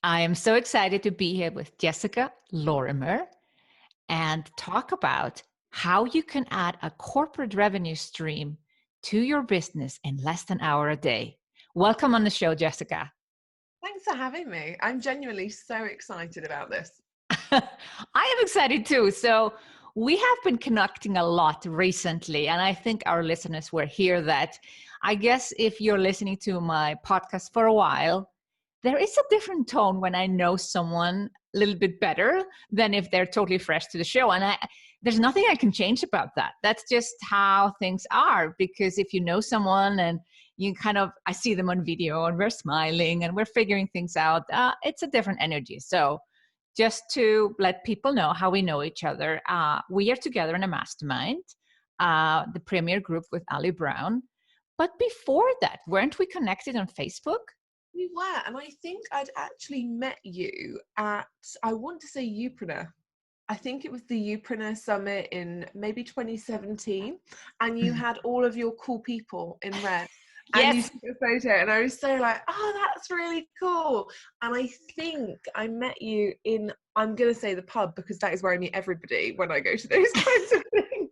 I am so excited to be here with Jessica Lorimer and talk about how you can add a corporate revenue stream to your business in less than an hour a day. Welcome on the show, Jessica. Thanks for having me. I'm genuinely so excited about this. I am excited too. So, we have been connecting a lot recently, and I think our listeners will hear that. I guess if you're listening to my podcast for a while, there is a different tone when I know someone a little bit better than if they're totally fresh to the show. And there's nothing I can change about that. That's just how things are. Because if you know someone and I see them on video and we're smiling and we're figuring things out, it's a different energy. So just to let people know how we know each other, we are together in a mastermind, the Premier Group with Ali Brown. But before that, weren't we connected on Facebook? We were, and I think I'd actually met you at, I want to say Upreneur. I think it was the Upreneur Summit in maybe 2017, and you had all of your cool people in red. And you Yes. took a photo, and I was so like, oh, that's really cool. And I think I met you in, I'm going to say the pub, because that is where I meet everybody when I go to those kinds of things.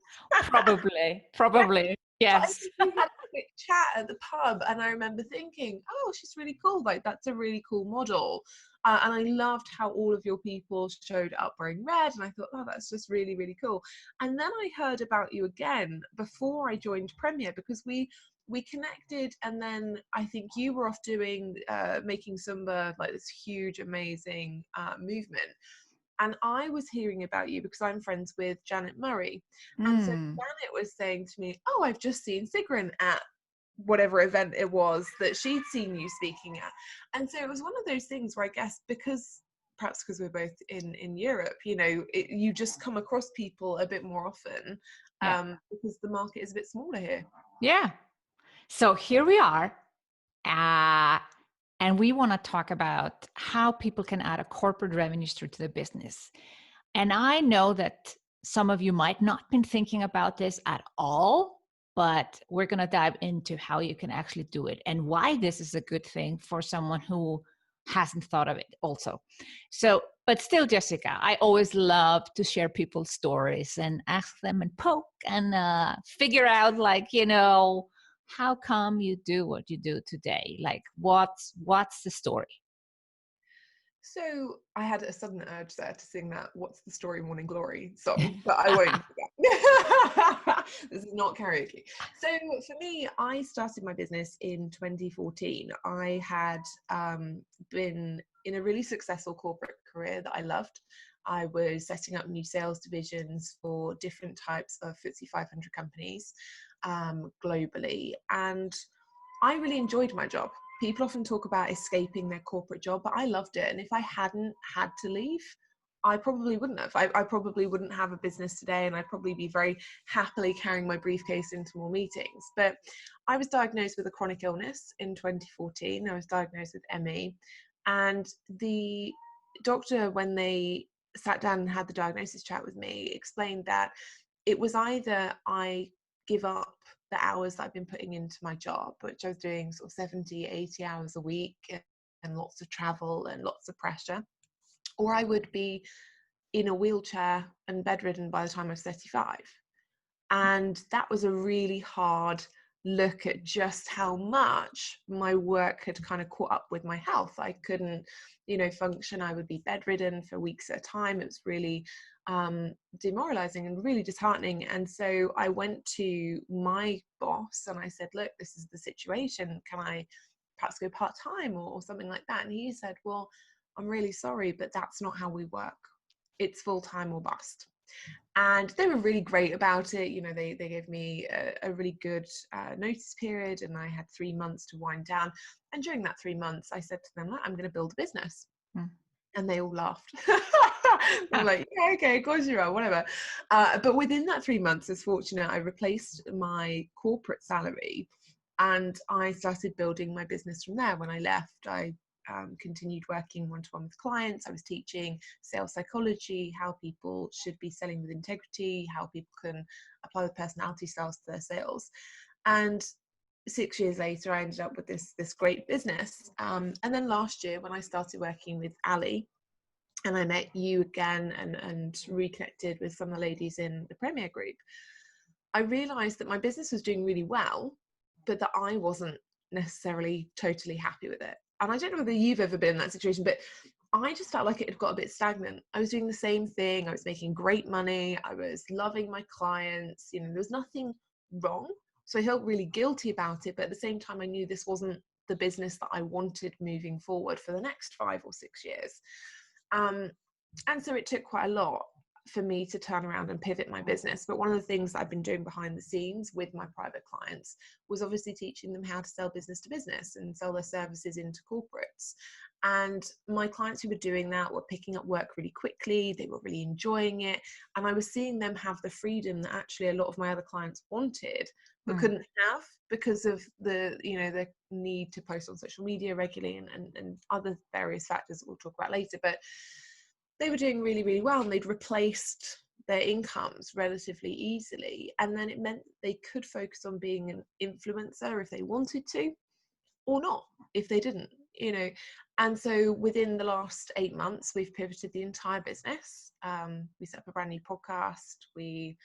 Probably. But I Yes. think we had a quick chat at the pub, and I remember thinking, oh, she's really cool. Like, that's a really cool model. And I loved how all of your people showed up wearing red. And I thought, oh, that's just really, really cool. And then I heard about you again before I joined Premier, because we connected, and then I think you were off doing making Zumba, like this huge amazing movement, and I was hearing about you because I'm friends with Janet Murray, and so Janet was saying to me, oh, I've just seen Sigrun at whatever event it was that she'd seen you speaking at. And so it was one of those things where I guess perhaps because we're both in Europe, you just come across people a bit more often, Yeah. because the market is a bit smaller here. Yeah. So here we are. And we want to talk about how people can add a corporate revenue stream to the business. And I know that some of you might not been thinking about this at all, but we're going to dive into how you can actually do it and why this is a good thing for someone who hasn't thought of it also. So, but still, Jessica, I always love to share people's stories and ask them and poke and figure out, how come you do what you do today? Like, what's the story? So I had a sudden urge there to sing that "What's the Story, Morning Glory" song, but I won't do that. This is not karaoke. So for me, I started my business in 2014. I had been in a really successful corporate career that I loved. I was setting up new sales divisions for different types of FTSE 500 companies globally, and I really enjoyed my job. People often talk about escaping their corporate job, but I loved it. And if I hadn't had to leave, I probably wouldn't have. I probably wouldn't have a business today, and I'd probably be very happily carrying my briefcase into more meetings. But I was diagnosed with a chronic illness in 2014. I was diagnosed with ME. And the doctor, when they sat down and had the diagnosis chat with me, explained that it was either I give up the hours that I've been putting into my job, which I was doing sort of 70, 80 hours a week, and lots of travel and lots of pressure, or I would be in a wheelchair and bedridden by the time I was 35. And that was a really hard look at just how much my work had kind of caught up with my health. I couldn't, function. I would be bedridden for weeks at a time. It was really demoralizing and really disheartening. And so I went to my boss and I said, look, this is the situation. Can I perhaps go part-time or something like that? And he said, well, I'm really sorry, but that's not how we work. It's full-time or bust. And they were really great about it. They gave me a really good notice period, and I had 3 months to wind down. And during that 3 months, I said to them, I'm going to build a business. And they all laughed. They're like, yeah, okay, of course you are, whatever. But within that 3 months, I was fortunate, I replaced my corporate salary and I started building my business from there. When I left, I continued working one-to-one with clients. I was teaching sales psychology, how people should be selling with integrity, how people can apply the personality styles to their sales. And 6 years later, I ended up with this great business. And then last year, when I started working with Ali, and I met you again and reconnected with some of the ladies in the Premier Group, I realised that my business was doing really well, but that I wasn't necessarily totally happy with it. And I don't know whether you've ever been in that situation, but I just felt like it had got a bit stagnant. I was doing the same thing. I was making great money. I was loving my clients. You know, there was nothing wrong. So I felt really guilty about it. But at the same time, I knew this wasn't the business that I wanted moving forward for the next 5 or 6 years. And so it took quite a lot for me to turn around and pivot my business. But one of the things that I've been doing behind the scenes with my private clients was obviously teaching them how to sell business to business and sell their services into corporates. And my clients who were doing that were picking up work really quickly. They were really enjoying it. And I was seeing them have the freedom that actually a lot of my other clients wanted, but couldn't have because of the need to post on social media regularly and other various factors that we'll talk about later. But they were doing really, really well, and they'd replaced their incomes relatively easily. And then it meant they could focus on being an influencer if they wanted to, or not if they didn't, And so within the last 8 months, we've pivoted the entire business. We set up a brand new podcast. We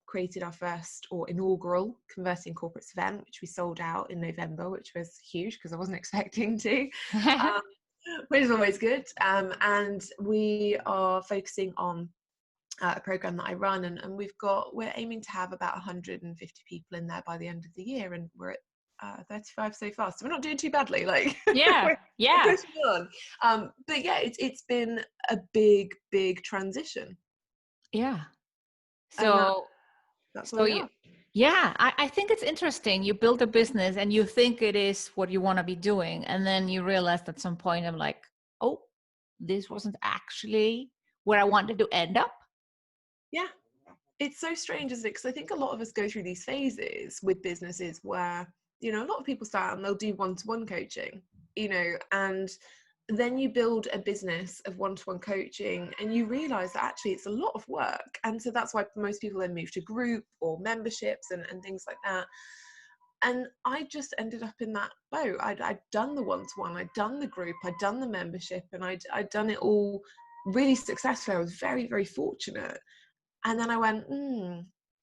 created our first or inaugural Converting Corporates event, which we sold out in November, which was huge because I wasn't expecting to. Which is always good. And we are focusing on a program that I run, and we're aiming to have about 150 people in there by the end of the year, and we're at 35 so far, so we're not doing too badly. Yeah. We're pushing on. But yeah, it's been a big transition. Yeah. So that's where we are. Yeah, I think it's interesting. You build a business and you think it is what you want to be doing. And then you realize at some point, I'm like, oh, this wasn't actually where I wanted to end up. Yeah, it's so strange, isn't it? Because I think a lot of us go through these phases with businesses where, a lot of people start and they'll do one-to-one coaching, and then you build a business of one-to-one coaching and you realize that actually it's a lot of work. And so that's why most people then move to group or memberships and things like that. And I just ended up in that boat. I'd done the one-to-one, I'd done the group, I'd done the membership, and I'd done it all really successfully. I was very, very fortunate. And then I went,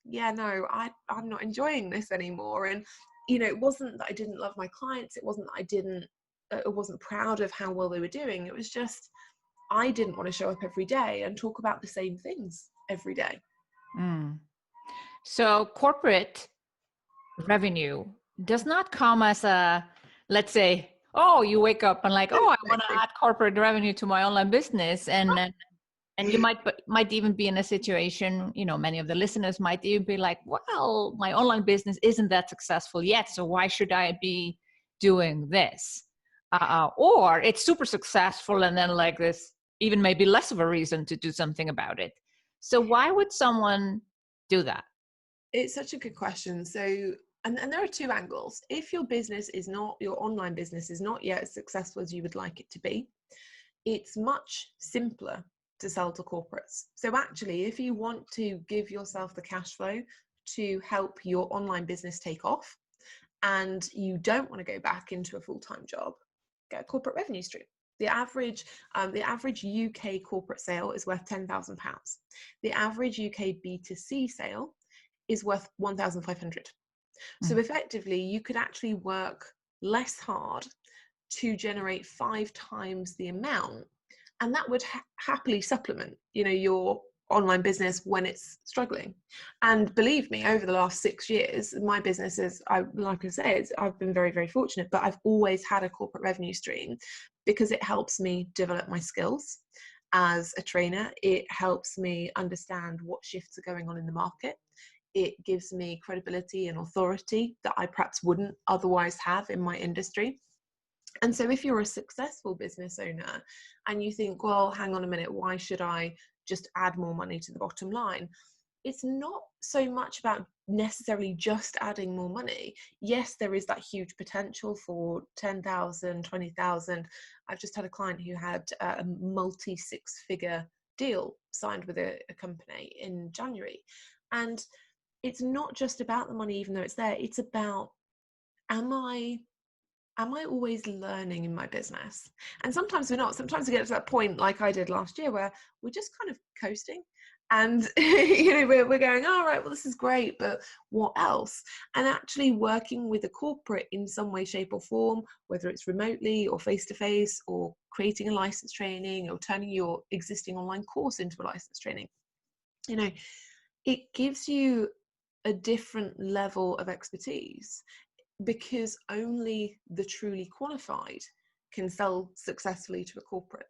yeah, no, I'm not enjoying this anymore. And, it wasn't that I didn't love my clients. It wasn't that I wasn't proud of how well they were doing. It was just, I didn't want to show up every day and talk about the same things every day. So corporate revenue does not come as a, let's say, oh, you wake up and like, oh, I want to add corporate revenue to my online business. And you might even be in a situation, many of the listeners might even be like, well, my online business isn't that successful yet, so why should I be doing this? Or it's super successful and then like this even maybe less of a reason to do something about it. So why would someone do that? It's such a good question. So, and there are two angles. If your online business is not yet as successful as you would like it to be, it's much simpler to sell to corporates. So actually, if you want to give yourself the cash flow to help your online business take off, and you don't want to go back into a full-time job, get a corporate revenue stream. The average UK corporate sale is worth £10,000. The average UK B2C sale is worth 1,500. So effectively, you could actually work less hard to generate 5 times the amount, and that would happily supplement, your online business when it's struggling. And believe me, over the last 6 years, my business is, like I say, I've been very, very fortunate, but I've always had a corporate revenue stream because it helps me develop my skills as a trainer. It helps me understand what shifts are going on in the market. It gives me credibility and authority that I perhaps wouldn't otherwise have in my industry. And so if you're a successful business owner and you think, well, hang on a minute, why should I just add more money to the bottom line? It's not so much about necessarily just adding more money. Yes, there is that huge potential for 10,000, 20,000. I've just had a client who had a multi 6-figure deal signed with a company in January. And it's not just about the money, even though it's there. It's about am I always learning in my business? And sometimes we're not. Sometimes we get to that point, like I did last year, where we're just kind of coasting. And we're going, all right, well, this is great, but what else? And actually working with a corporate in some way, shape, or form, whether it's remotely or face-to-face, or creating a license training, or turning your existing online course into a license training, it gives you a different level of expertise, because only the truly qualified can sell successfully to a corporate.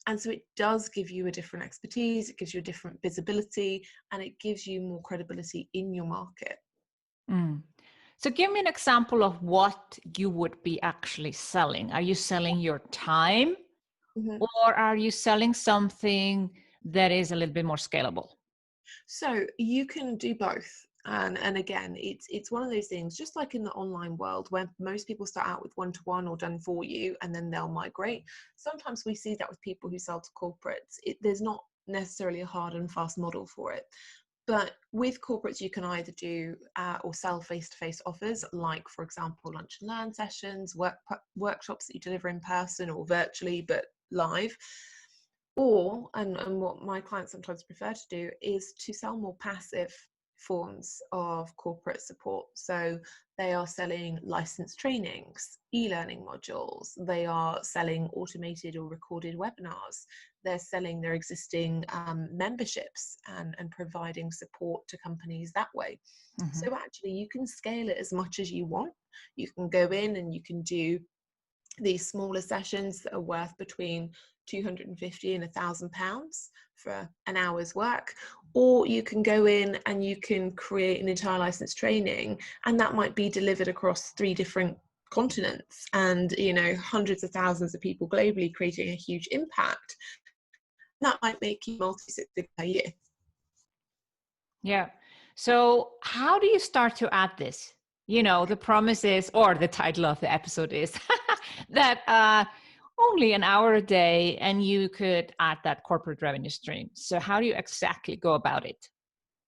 And so it does give you a different expertise, it gives you a different visibility, and it gives you more credibility in your market. Mm. So give me an example of what you would be actually selling. Are you selling your time, or are you selling something that is a little bit more scalable? So you can do both. And again, it's one of those things, just like in the online world, where most people start out with one-to-one or done for you, and then they'll migrate. Sometimes we see that with people who sell to corporates. There's not necessarily a hard and fast model for it. But with corporates, you can either do or sell face-to-face offers, like, for example, lunch and learn sessions, workshops that you deliver in person or virtually, but live. Or, and what my clients sometimes prefer to do, is to sell more passive forms of corporate support. So they are selling license trainings, e-learning modules, they are selling automated or recorded webinars, they're selling their existing memberships and providing support to companies that way. So actually you can scale it as much as you want. You can go in and you can do these smaller sessions that are worth between £250 and £1,000 for an hour's work, or you can go in and you can create an entire license training, and that might be delivered across 3 different continents, and hundreds of thousands of people globally, creating a huge impact. That might make you multi-six figures a year. Yeah. So how do you start to add this? The promise is, or the title of the episode is that only an hour a day, and you could add that corporate revenue stream. So how do you exactly go about it?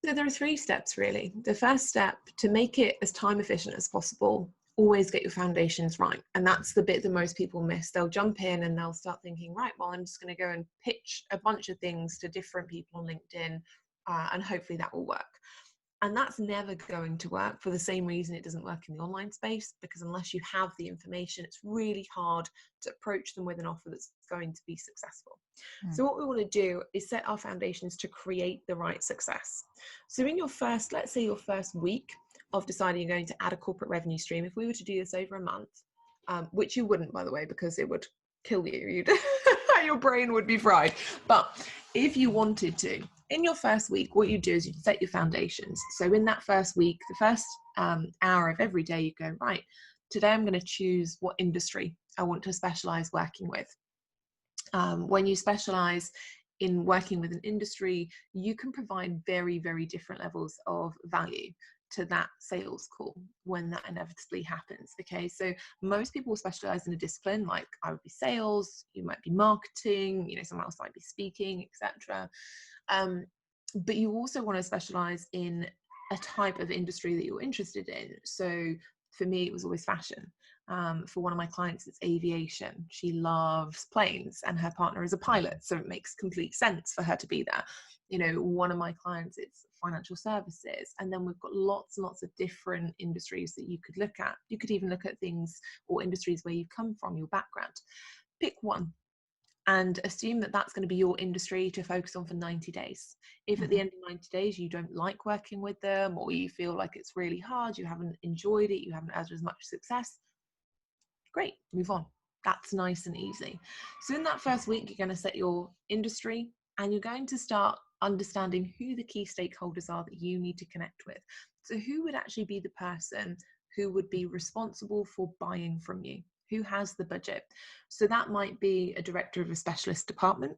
So there are 3 steps, really. The first step, to make it as time efficient as possible, always get your foundations right. And that's the bit that most people miss. They'll jump in and they'll start thinking, right, well, I'm just going to go and pitch a bunch of things to different people on LinkedIn, and hopefully that will work. And that's never going to work, for the same reason it doesn't work in the online space, because unless you have the information, it's really hard to approach them with an offer that's going to be successful. So what we want to do is set our foundations to create the right success. So in your first, let's say your first week of deciding you're going to add a corporate revenue stream, if we were to do this over a month, which you wouldn't, by the way, because it would kill you. Your brain would be fried. But if you wanted to, in your first week, what you do is you set your foundations. So in that first week, the first hour of every day, you go, right, today I'm going to choose what industry I want to specialize working with. When you specialize in working with an industry, you can provide very, very different levels of value to that sales call when that inevitably happens. Okay, so most people will specialize in a discipline, like I would be sales, you might be marketing, someone else might be speaking, etc. But you also want to specialize in a type of industry that you're interested in. So for me, it was always fashion. For one of my clients, it's aviation. She loves planes and her partner is a pilot, so it makes complete sense for her to be there. One of my clients, it's financial services. And then we've got lots and lots of different industries that you could look at. You could even look at things or industries where you've come from, your background. Pick one and assume that that's going to be your industry to focus on for 90 days. If at the end of 90 days you don't like working with them, or you feel like it's really hard, you haven't enjoyed it, you haven't had as much success, great, move on. That's nice and easy. So in that first week, you're going to set your industry, and you're going to start understanding who the key stakeholders are that you need to connect with. So who would actually be the person who would be responsible for buying from you? Who has the budget? So that might be a director of a specialist department.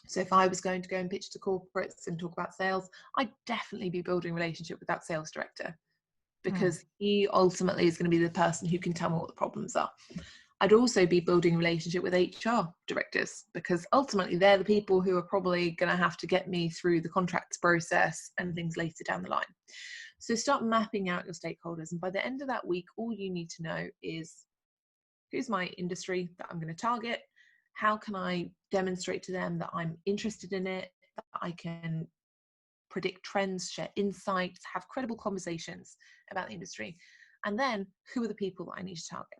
So if I was going to go and pitch to corporates and talk about sales, I'd definitely be building a relationship with that sales director, because he ultimately is going to be the person who can tell me what the problems are. I'd also be building a relationship with HR directors, because ultimately they're the people who are probably going to have to get me through the contracts process and things later down the line. So start mapping out your stakeholders. And by the end of that week, all you need to know is, who's my industry that I'm going to target? How can I demonstrate to them that I'm interested in it, that I can predict trends, share insights, have credible conversations about the industry? And then who are the people that I need to target?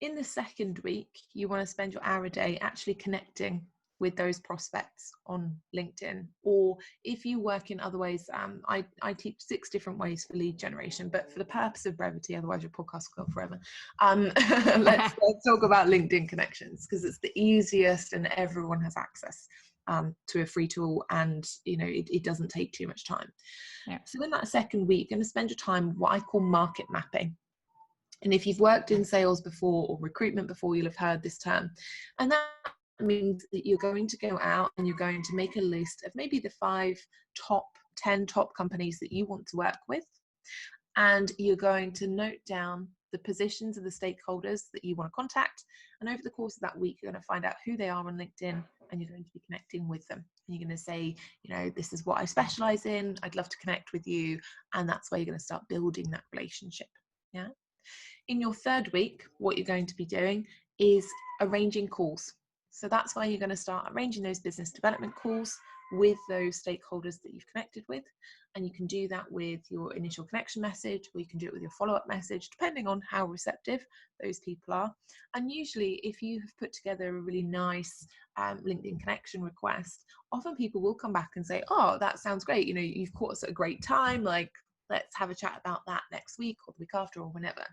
In the second week, you want to spend your hour a day actually connecting with those prospects on LinkedIn, or if you work in other ways, I teach 6 different ways for lead generation, but for the purpose of brevity, otherwise your podcast will go forever. Let's talk about LinkedIn connections, because it's the easiest and everyone has access to a free tool, and it doesn't take too much time. Yeah. So in that second week, you're going to spend your time what I call market mapping. And if you've worked in sales before or recruitment before, you'll have heard this term. And that means that you're going to go out and you're going to make a list of maybe the 10 top companies that you want to work with. And you're going to note down the positions of the stakeholders that you want to contact. And over the course of that week, you're going to find out who they are on LinkedIn, and you're going to be connecting with them. And you're going to say, this is what I specialize in. I'd love to connect with you. And that's where you're going to start building that relationship. Yeah. In your third week, what you're going to be doing is arranging calls. So that's why you're going to start arranging those business development calls with those stakeholders that you've connected with. And you can do that with your initial connection message, or you can do it with your follow-up message, depending on how receptive those people are. And usually, if you have put together a really nice LinkedIn connection request, often people will come back and say, oh, that sounds great. You've caught us at a great time. Like, let's have a chat about that next week or the week after or whenever.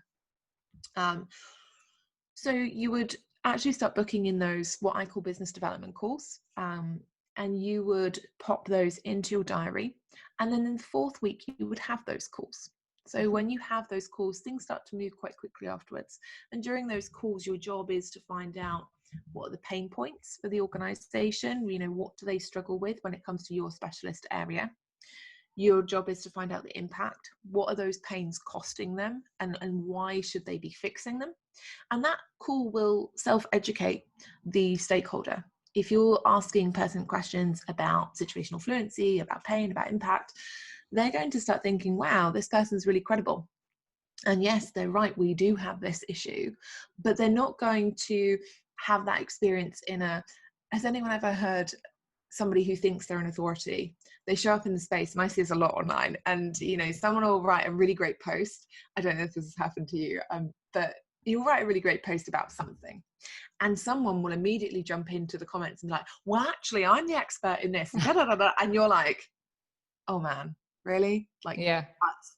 So you would actually start booking in those, what I call business development calls, and you would pop those into your diary. And then in the fourth week, you would have those calls. So when you have those calls, things start to move quite quickly afterwards. And during those calls, your job is to find out what are the pain points for the organization. What do they struggle with when it comes to your specialist area? Your job is to find out the impact. What are those pains costing them, and why should they be fixing them? And that call will self-educate the stakeholder. If you're asking pertinent questions about situational fluency, about pain, about impact, they're going to start thinking, wow, this person's really credible. And yes, they're right, we do have this issue, but they're not going to have that experience has anyone ever heard somebody who thinks they're an authority? They show up in the space, and I see this a lot online, and someone will write a really great post. I don't know if this has happened to you, but you'll write a really great post about something, and someone will immediately jump into the comments and be like, well, actually, I'm the expert in this, and you're like, oh man, really? Like, yeah,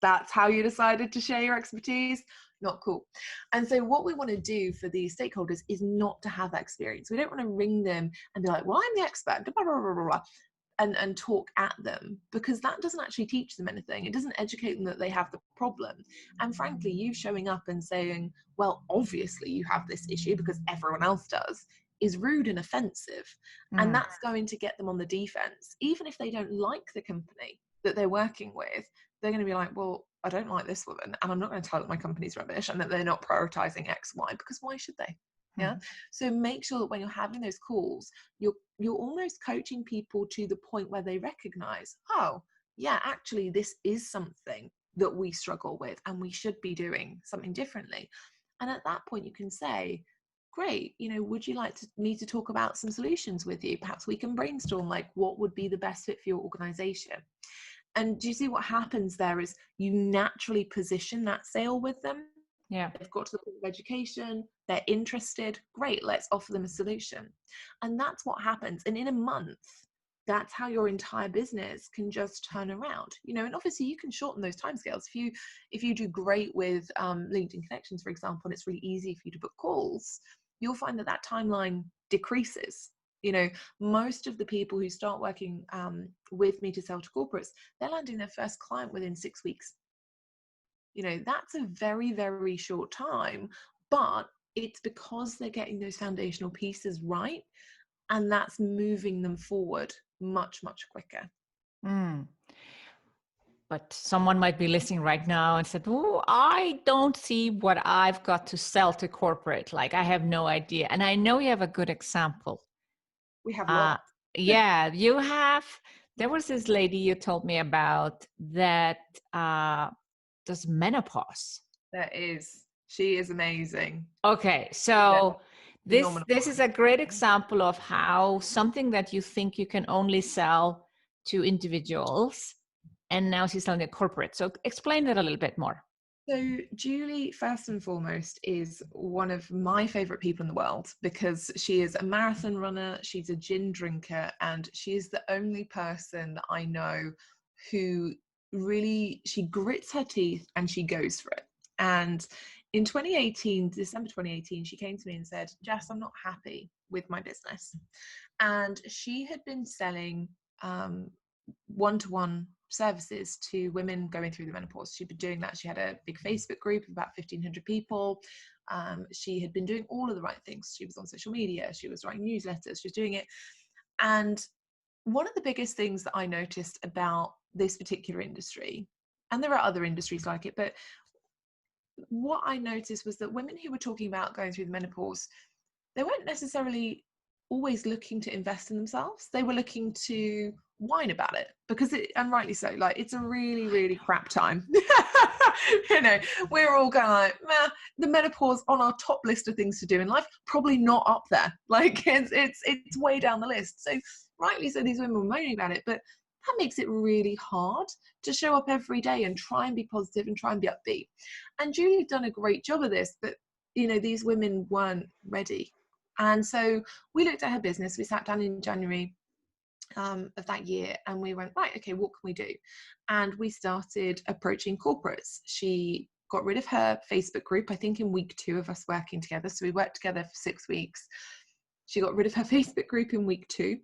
that's how you decided to share your expertise? Not cool. And so what we want to do for these stakeholders is not to have that experience. We don't want to ring them and be like, well, I'm the expert, blah, blah, blah, blah, blah, and talk at them, because that doesn't actually teach them anything. It doesn't educate them that they have the problem. And frankly, you showing up and saying, well, obviously you have this issue because everyone else does, is rude and offensive. And that's going to get them on the defense. Even if they don't like the company that they're working with, they're going to be like, well, I don't like this woman, and I'm not going to tell that my company's rubbish and that they're not prioritizing X, Y, because why should they? Yeah. So make sure that when you're having those calls, you're almost coaching people to the point where they recognize, oh yeah, actually this is something that we struggle with and we should be doing something differently. And at that point you can say, great, would you like me to talk about some solutions with you? Perhaps we can brainstorm, like, what would be the best fit for your organization. And do you see what happens there is you naturally position that sale with them. Yeah. They've got to the point of education, they're interested, great, let's offer them a solution. And that's what happens. And in a month, that's how your entire business can just turn around. And obviously you can shorten those timescales. If you do great with LinkedIn connections, for example, and it's really easy for you to book calls, you'll find that timeline decreases. Most of the people who start working with me to sell to corporates, they're landing their first client within 6 weeks. That's a very, very short time, but it's because they're getting those foundational pieces right, and that's moving them forward much, much quicker. But someone might be listening right now and said, oh, I don't see what I've got to sell to corporate. Like, I have no idea. And I know you have a good example. We have lots. Yeah, you have There was this lady you told me about that does menopause. She is amazing. Okay, Yeah, so this phenomenal. this is a great example of how something that you think you can only sell to individuals, and now she's selling to corporate. So explain that a little bit more. So Julie, first and foremost, is one of my favorite people in the world because she is a marathon runner, she's a gin drinker, and she is the only person that I know who really, she grits her teeth and she goes for it. And in 2018, December 2018, she came to me and said, Jess, I'm not happy with my business. And she had been selling one-to-one services to women going through the menopause. She'd been doing that. She had a big Facebook group of about 1,500 people. She had been doing all of the right things. She was on social media. She was writing newsletters. She was doing it. And one of the biggest things that I noticed about this particular industry, and there are other industries like it, but what I noticed was that women who were talking about going through the menopause, they weren't necessarily always looking to invest in themselves. They were looking to whine about it because and rightly so, like it's a really, really crap time. You know, we're all going like, meh, the menopause on our top list of things to do in life, probably not up there. Like it's way down the list. So rightly so, these women were moaning about it, but that makes it really hard to show up every day and try and be positive and try and be upbeat. And Julie had done a great job of this, but you know, these women weren't ready. And so we looked at her business. We sat down in January of that year and we went, right, okay, what can we do? And we started approaching corporates. She got rid of her Facebook group, I think in week 2 of us working together. So we worked together for 6 weeks. She got rid of her Facebook group in week 2.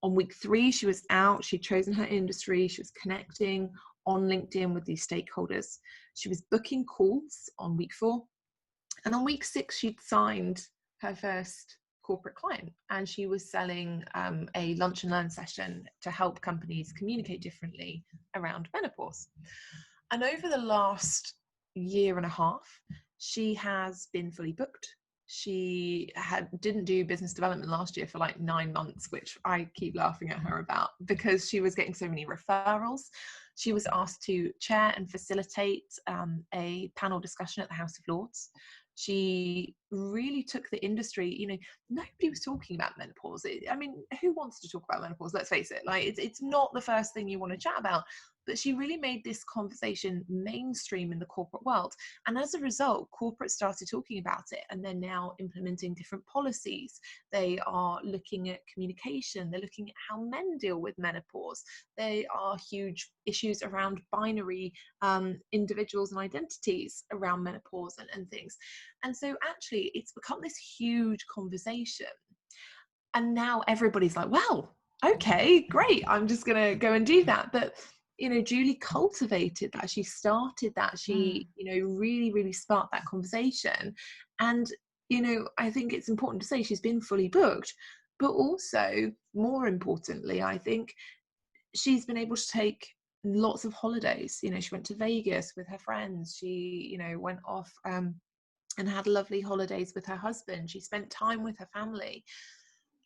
On week 3, she was out. She'd chosen her industry. She was connecting on LinkedIn with these stakeholders. She was booking calls on week 4. And on week 6, she'd signed her first corporate client, and she was selling a lunch and learn session to help companies communicate differently around menopause. And over the last year and a half, she has been fully booked. She didn't do business development last year for like 9 months, which I keep laughing at her about because she was getting so many referrals. She was asked to chair and facilitate a panel discussion at the House of Lords. She really took the industry, you know, nobody was talking about menopause. I mean, who wants to talk about menopause? Let's face it, like it's not the first thing you want to chat about. But she really made this conversation mainstream in the corporate world. And as a result, corporates started talking about it, and they're now implementing different policies. They are looking at communication. They're looking at how men deal with menopause. There are huge issues around binary individuals and identities around menopause and things. And so actually it's become this huge conversation. And now everybody's like, well, okay, great. I'm just going to go and do that. But you know, Julie cultivated that. She started that. She, you know, really, really sparked that conversation. And, you know, I think it's important to say she's been fully booked, but also more importantly, I think she's been able to take lots of holidays. You know, she went to Vegas with her friends. She, you know, went off and had lovely holidays with her husband. She spent time with her family.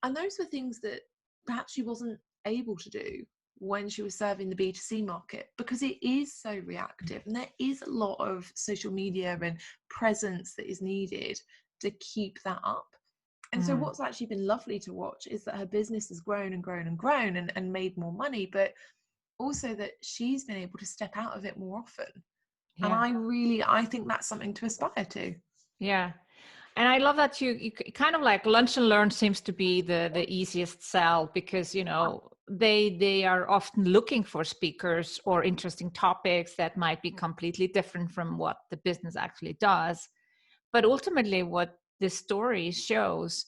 And those were things that perhaps she wasn't able to do when she was serving the B2C market, because it is so reactive and there is a lot of social media and presence that is needed to keep that up. And so what's actually been lovely to watch is that her business has grown and grown and grown and made more money, but also that she's been able to step out of it more often. Yeah. And I think that's something to aspire to. Yeah. And I love that you kind of like lunch and learn seems to be the easiest sell because, you know, they are often looking for speakers or interesting topics that might be completely different from what the business actually does. But ultimately what this story shows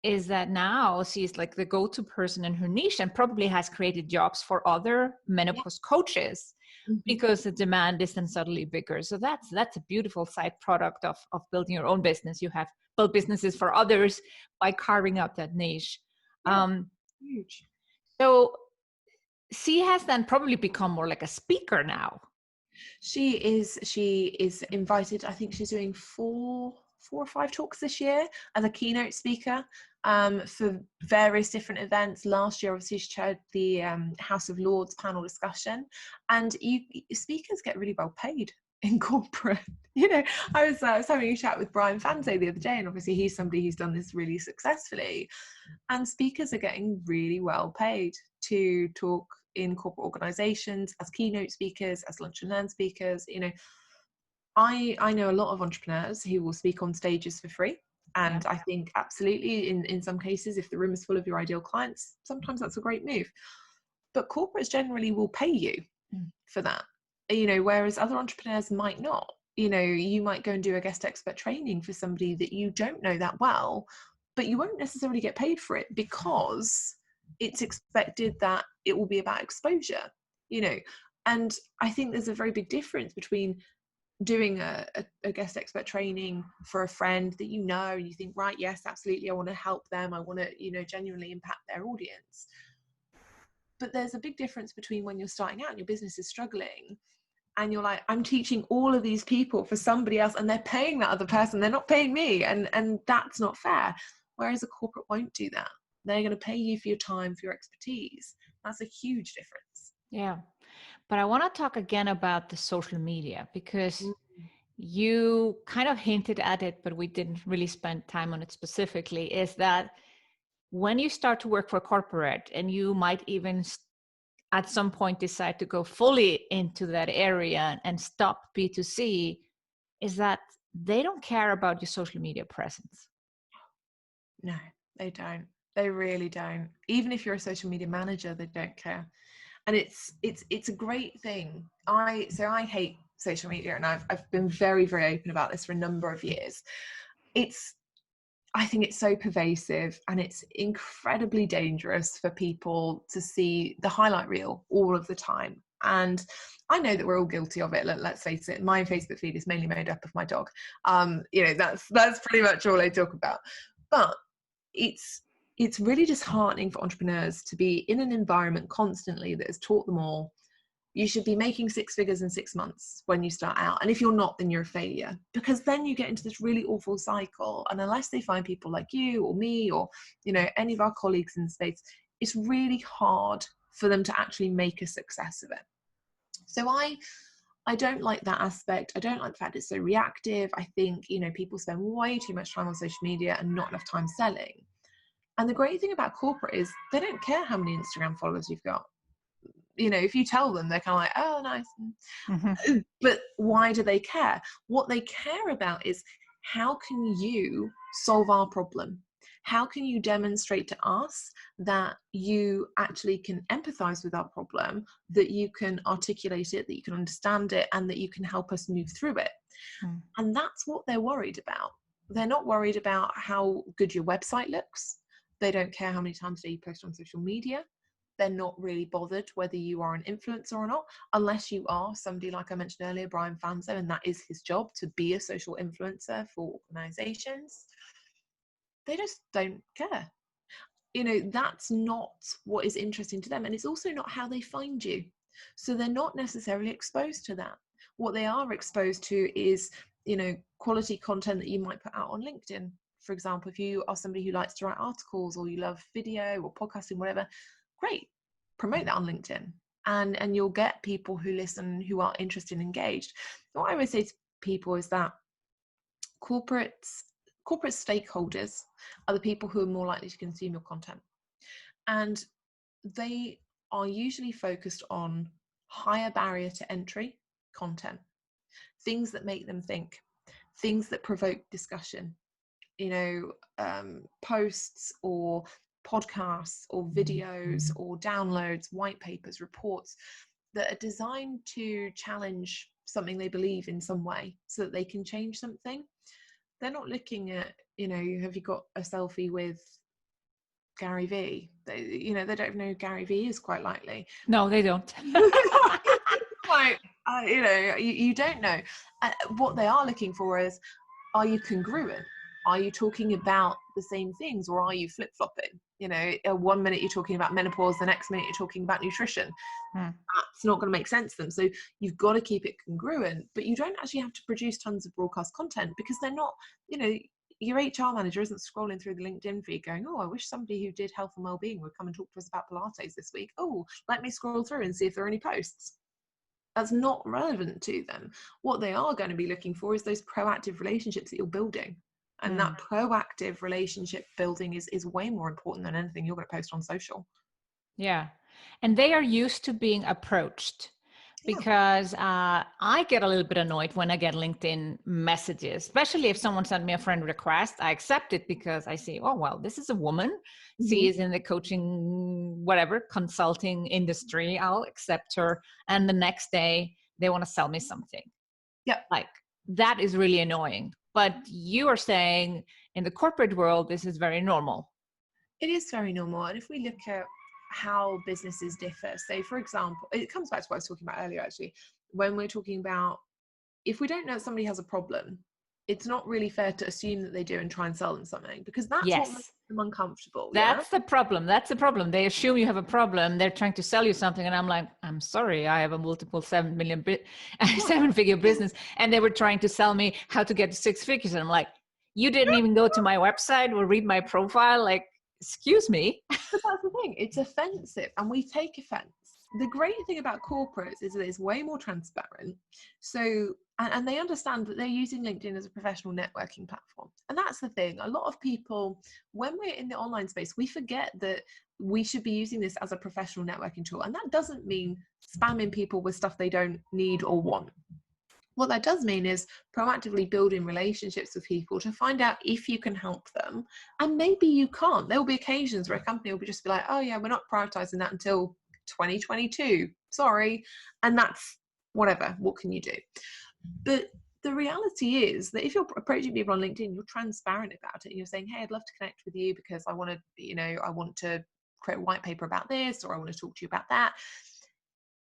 is that now she's like the go-to person in her niche and probably has created jobs for other menopause coaches because the demand is then suddenly bigger. So that's a beautiful side product of building your own business. You have built businesses for others by carving out that niche. Huge. So she has then probably become more like a speaker now. She is invited. I think she's doing 4 or 5 talks this year as a keynote speaker. for various different events. Last year, obviously, she chaired the House of Lords panel discussion, and speakers get really well paid in corporate. You know, I was having a chat with Brian Fanze the other day, and obviously he's somebody who's done this really successfully, and speakers are getting really well paid to talk in corporate organizations as keynote speakers, as lunch and learn speakers. You know, I know a lot of entrepreneurs who will speak on stages for free. And I think absolutely in some cases, if the room is full of your ideal clients, sometimes that's a great move. But corporates generally will pay you for that, you know, whereas other entrepreneurs might not. You know, you might go and do a guest expert training for somebody that you don't know that well, but you won't necessarily get paid for it because it's expected that it will be about exposure, you know. And I think there's a very big difference between doing a guest expert training for a friend that you know and you think, right, yes, absolutely, I want to help them, I want to, you know, genuinely impact their audience. But there's a big difference between when you're starting out and your business is struggling and you're like, I'm teaching all of these people for somebody else and they're paying that other person, they're not paying me, and that's not fair. Whereas a corporate won't do that. They're going to pay you for your time, for your expertise. That's a huge difference. Yeah. But I want to talk again about the social media, because you kind of hinted at it, but we didn't really spend time on it specifically, is that when you start to work for a corporate, and you might even at some point decide to go fully into that area and stop B2C, is that they don't care about your social media presence. No, they don't. They really don't. Even if you're a social media manager, they don't care. And it's a great thing. I hate social media, and I've been very, very open about this for a number of years. I think it's so pervasive, and it's incredibly dangerous for people to see the highlight reel all of the time. And I know that we're all guilty of it. Let's face it. My Facebook feed is mainly made up of my dog. You know, that's pretty much all I talk about. But it's really disheartening for entrepreneurs to be in an environment constantly that has taught them all, you should be making 6 figures in 6 months when you start out. And if you're not, then you're a failure, because then you get into this really awful cycle. And unless they find people like you or me or, you know, any of our colleagues in the space, it's really hard for them to actually make a success of it. So I don't like that aspect. I don't like the fact it's so reactive. I think, you know, people spend way too much time on social media and not enough time selling. And the great thing about corporate is they don't care how many Instagram followers you've got. You know, if you tell them, they're kind of like, oh, nice. Mm-hmm. But why do they care? What they care about is, how can you solve our problem? How can you demonstrate to us that you actually can empathize with our problem, that you can articulate it, that you can understand it, and that you can help us move through it? And that's what they're worried about. They're not worried about how good your website looks. They don't care how many times a day you post on social media. They're not really bothered whether you are an influencer or not, unless you are somebody like I mentioned earlier, Brian Fanzo, and that is his job, to be a social influencer for organizations. They just don't care. You know, that's not what is interesting to them. And it's also not how they find you. So they're not necessarily exposed to that. What they are exposed to is, you know, quality content that you might put out on LinkedIn. For example, if you are somebody who likes to write articles, or you love video or podcasting, whatever, great, promote that on LinkedIn, and you'll get people who listen, who are interested and engaged. What I always say to people is that corporate stakeholders are the people who are more likely to consume your content, and they are usually focused on higher barrier to entry content, things that make them think, things that provoke discussion, you know, posts or podcasts or videos or downloads, white papers, reports that are designed to challenge something they believe in some way so that they can change something. They're not looking at, you know, have you got a selfie with Gary V? They don't know who Gary V is, quite likely. No, they don't. Like, you know, you don't know. What they are looking for is, are you congruent? Are you talking about the same things, or are you flip-flopping? You know, 1 minute you're talking about menopause, the next minute you're talking about nutrition. That's not going to make sense to them. So you've got to keep it congruent, but you don't actually have to produce tons of broadcast content, because they're not, you know, your HR manager isn't scrolling through the LinkedIn feed going, oh, I wish somebody who did health and well-being would come and talk to us about Pilates this week. Oh, let me scroll through and see if there are any posts. That's not relevant to them. What they are going to be looking for is those proactive relationships that you're building. And that proactive relationship building is way more important than anything you're going to post on social. Yeah. And they are used to being approached. Because I get a little bit annoyed when I get LinkedIn messages, especially if someone sent me a friend request. I accept it because I say, oh, well, this is a woman. She is in the coaching, whatever, consulting industry. I'll accept her. And the next day they want to sell me something. Yeah. Like that is really annoying. But you are saying in the corporate world, this is very normal. It is very normal. And if we look at how businesses differ, so for example, it comes back to what I was talking about earlier, actually, when we're talking about, if we don't know that somebody has a problem, it's not really fair to assume that they do and try and sell them something, because that's what makes them uncomfortable. That's the problem. That's the problem. They assume you have a problem. They're trying to sell you something. And I'm like, I'm sorry, I have a multiple 7-figure business. And they were trying to sell me how to get to 6 figures. And I'm like, you didn't even go to my website or read my profile. Like, excuse me. But that's the thing, it's offensive and we take offense. The great thing about corporates is that it's way more transparent. So, and they understand that they're using LinkedIn as a professional networking platform. And that's the thing. A lot of people, when we're in the online space, we forget that we should be using this as a professional networking tool. And that doesn't mean spamming people with stuff they don't need or want. What that does mean is proactively building relationships with people to find out if you can help them. And maybe you can't. There will be occasions where a company will just be like, oh yeah, we're not prioritizing that until 2022. Sorry. And that's whatever. What can you do? But the reality is that if you're approaching people on LinkedIn, you're transparent about it. You're saying, hey, I'd love to connect with you because I want to create a white paper about this, or I want to talk to you about that.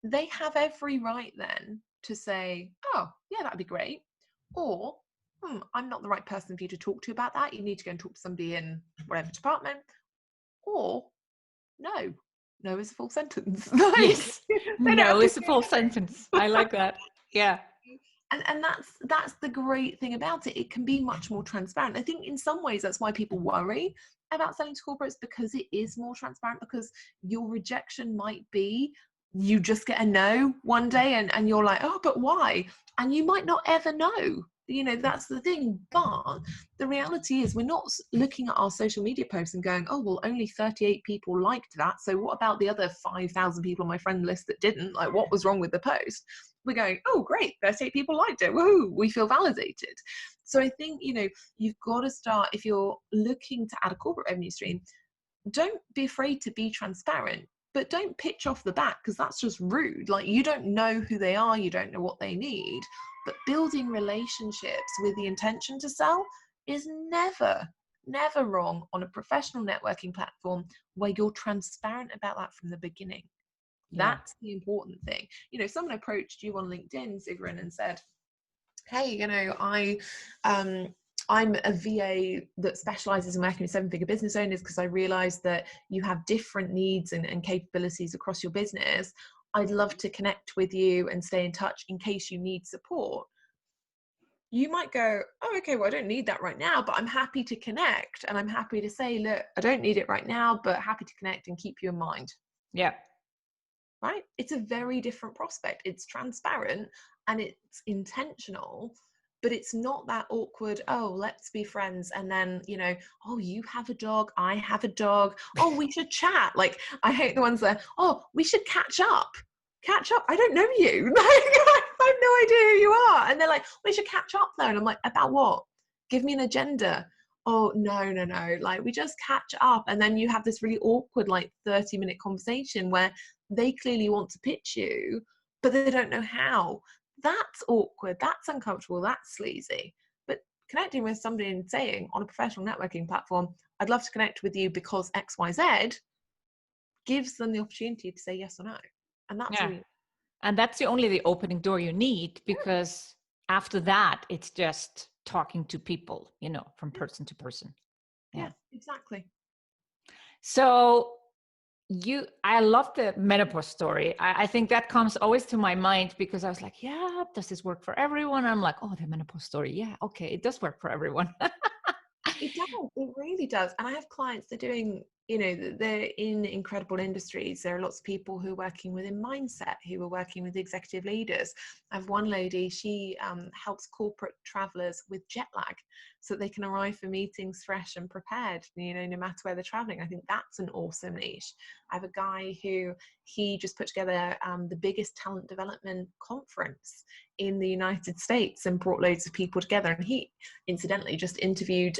They have every right then to say, oh, yeah, that'd be great. Or, I'm not the right person for you to talk to about that. You need to go and talk to somebody in whatever department. Or, no is a full sentence. Yes, no is a full sentence. I like that. Yeah. And that's the great thing about it. It can be much more transparent. I think in some ways that's why people worry about selling to corporates, because it is more transparent, because your rejection might be you just get a no one day and you're like, oh, but why? And you might not ever know. That's the thing. But the reality is we're not looking at our social media posts and going, oh, well, only 38 people liked that. So what about the other 5,000 people on my friend list that didn't? Like, what was wrong with the post? We're going, oh, great, 38 people liked it. Woohoo, we feel validated. So I think, you've got to start, if you're looking to add a corporate revenue stream, don't be afraid to be transparent. But don't pitch off the bat, because that's just rude. Like, you don't know who they are, you don't know what they need. But building relationships with the intention to sell is never wrong on a professional networking platform where you're transparent about that from the beginning. That's the important thing. Someone approached you on LinkedIn, Sigrun, and said, hey, I'm a VA that specializes in working with 7-figure business owners because I realized that you have different needs and capabilities across your business. I'd love to connect with you and stay in touch in case you need support. You might go, oh, okay, well, I don't need that right now, but I'm happy to connect. And I'm happy to say, look, I don't need it right now, but happy to connect and keep you in mind. Yeah. Right? It's a very different prospect. It's transparent and it's intentional. But it's not that awkward, oh, let's be friends. And then, oh, you have a dog, I have a dog. Oh, we should chat. Like, I hate the ones that, oh, we should catch up. Catch up? I don't know you. I have no idea who you are. And they're like, we should catch up though. And I'm like, about what? Give me an agenda. Oh, no. Like, we just catch up. And then you have this really awkward, 30-minute conversation where they clearly want to pitch you, but they don't know how. That's awkward, that's uncomfortable, that's sleazy. But connecting with somebody and saying on a professional networking platform, I'd love to connect with you because XYZ, gives them the opportunity to say yes or no. And that's really, and that's the opening door you need, because after that it's just talking to people, from person to person. Yeah, exactly. So I love the menopause story. I think that comes always to my mind, because I was like, does this work for everyone? I'm like, oh, the menopause story. Yeah, okay, it does work for everyone. It does. It really does. And I have clients, they're doing, you know, they're in incredible industries. There are lots of people who are working within mindset, who are working with executive leaders. I have one lady, she helps corporate travelers with jet lag so that they can arrive for meetings fresh and prepared, you know, no matter where they're traveling. I think that's an awesome niche. I have a guy who he just put together the biggest talent development conference in the United States and brought loads of people together. And he incidentally just interviewed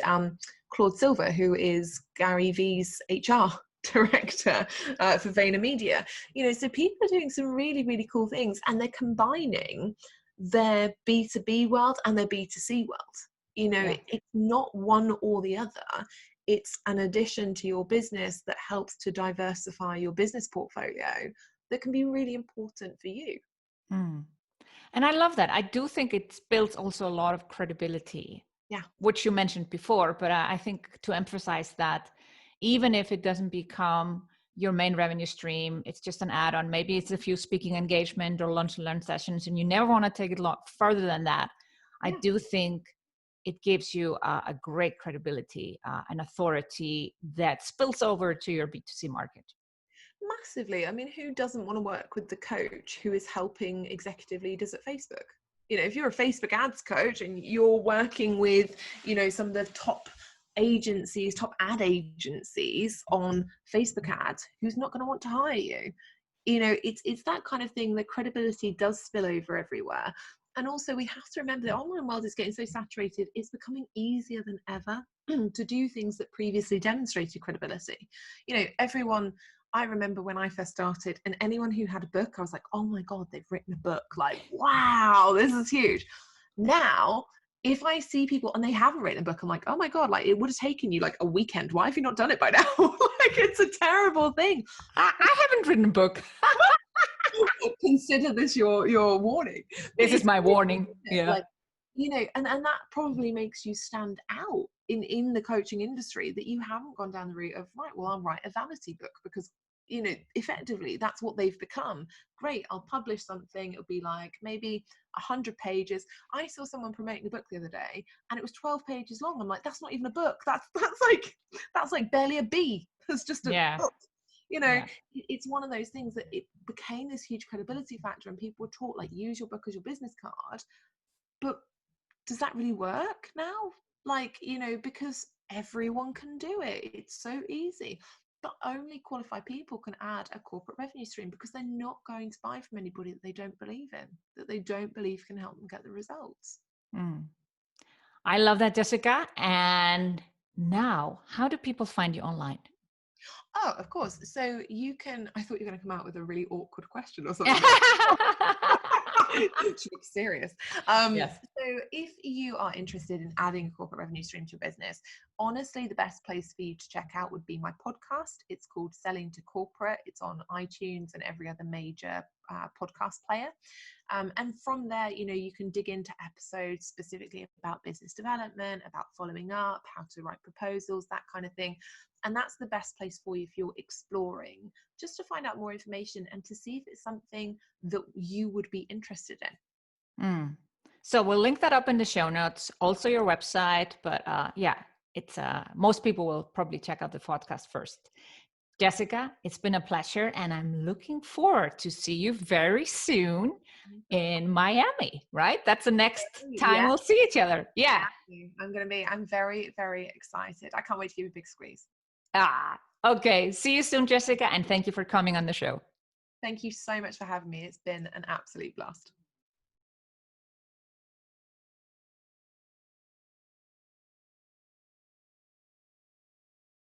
Claude Silver, who is Gary V's HR director for VaynerMedia. You know, so people are doing some really, really cool things, and they're combining their B2B world and their B2C world. You know, Yeah. it's not one or the other. It's an addition to your business that helps to diversify your business portfolio that can be really important for you. Mm. And I love that. I do think it builds also a lot of credibility. Yeah. Which you mentioned before, but I think to emphasize that even if it doesn't become your main revenue stream, it's just an add-on. Maybe it's a few speaking engagement or lunch and learn sessions, and you never want to take it a lot further than that. I do think it gives you a great credibility and authority that spills over to your B2C market. Massively. I mean, who doesn't want to work with the coach who is helping executive leaders at Facebook? You know, if you're a Facebook ads coach and you're working with, you know, some of the top agencies, top ad agencies on Facebook ads, who's not going to want to hire you? You know, it's that kind of thing. The credibility does spill over everywhere. And also we have to remember the online world is getting so saturated, it's becoming easier than ever to do things that previously demonstrated credibility. You know, everyone, I remember when I first started, and anyone who had a book, I was like, oh my God, they've written a book. Like, wow, this is huge. Now, if I see people and they haven't written a book, I'm like, oh my God, like it would have taken you like a weekend. Why have you not done it by now? Like, it's a terrible thing. I haven't written a book. Consider this your warning. This is my warning. Yeah. Like, you know, and that probably makes you stand out in the coaching industry, that you haven't gone down the route of, right, well, I'll write a vanity book, because, you know, effectively that's what they've become. Great, I'll publish something. It'll be like maybe 100 pages. I saw someone promoting a book the other day and it was 12 pages long. I'm like, that's not even a book. That's like barely a B. It's just a book. You know, it's one of those things that it became this huge credibility factor, and people were taught, like, use your book as your business card. But does that really work now? Like, you know, because everyone can do it. It's so easy. But only qualified people can add a corporate revenue stream, because they're not going to buy from anybody that they don't believe in, that they don't believe can help them get the results. I love that, Jessica. And now, how do people find you online? Oh, of course. So you can, I thought you were going to come out with a really awkward question or something. To be serious. Yes. So if you are interested in adding a corporate revenue stream to your business, honestly, the best place for you to check out would be my podcast. It's called Selling to Corporate. It's on iTunes and every other major podcast player. And from there, you know, you can dig into episodes specifically about business development, about following up, how to write proposals, that kind of thing. And that's the best place for you if you're exploring, just to find out more information and to see if it's something that you would be interested in. So we'll link that up in the show notes, also your website. But it's most people will probably check out the podcast first. Jessica, it's been a pleasure, and I'm looking forward to see you very soon in Miami, right? That's the next time we'll see each other. Yeah. I'm very, very excited. I can't wait to give you a big squeeze. Okay. See you soon, Jessica, and thank you for coming on the show. Thank you so much for having me. It's been an absolute blast.